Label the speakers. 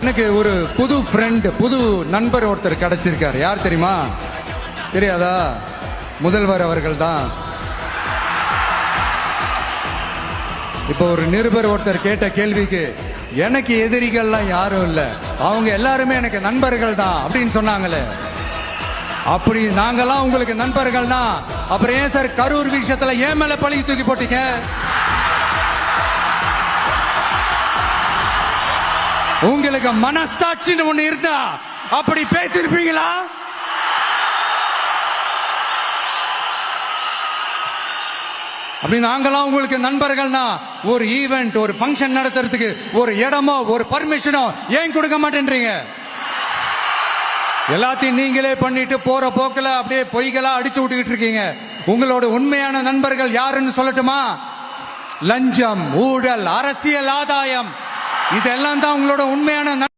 Speaker 1: எனக்கு ஒரு புது ஃப்ரெண்ட், புது நண்பர் ஒருத்தர் கிடைச்சிருக்காரு. யார் தெரியுமா? தெரியாதா? முதல்வர் அவர்கள் தான். இப்ப ஒரு நிருபர் ஒருத்தர் கேட்ட கேள்விக்கு, எனக்கு எதிரிகள்லாம் யாரும் இல்ல, அவங்க எல்லாருமே எனக்கு நண்பர்கள் தான் அப்படின்னு சொன்னாங்களே. அப்படி நாங்கெல்லாம் உங்களுக்கு நண்பர்கள் தான், அப்புறம் ஏன் சார் கரூர் விஷயத்துல ஏன் மேல பழி தூக்கி போட்டீங்க? உங்களுக்கு மனசாட்சின்னு ஒண்ணு இருந்தா அப்படி பேசிருப்பீங்களா? அப்படி நாங்கெல்லாம் உங்களுக்கு நண்பர்கள்னா ஒரு ஈவென்ட், ஒரு ஃபங்க்ஷன் நடத்துறதுக்கு ஒரு இடமோ ஒரு பர்மிஷனோ ஏன் கொடுக்க மாட்டேன்றீங்க? எல்லாத்தையும் நீங்களே பண்ணிட்டு போற போக்கில அப்படியே பொய்களா அடிச்சு விட்டுக்கிட்டு இருக்கீங்க. உங்களோட உண்மையான நண்பர்கள் யாருன்னு சொல்லட்டுமா? லஞ்சம், ஊழல், அரசியல் ஆதாயம், இதெல்லாம் தான் உங்களோட உண்மையான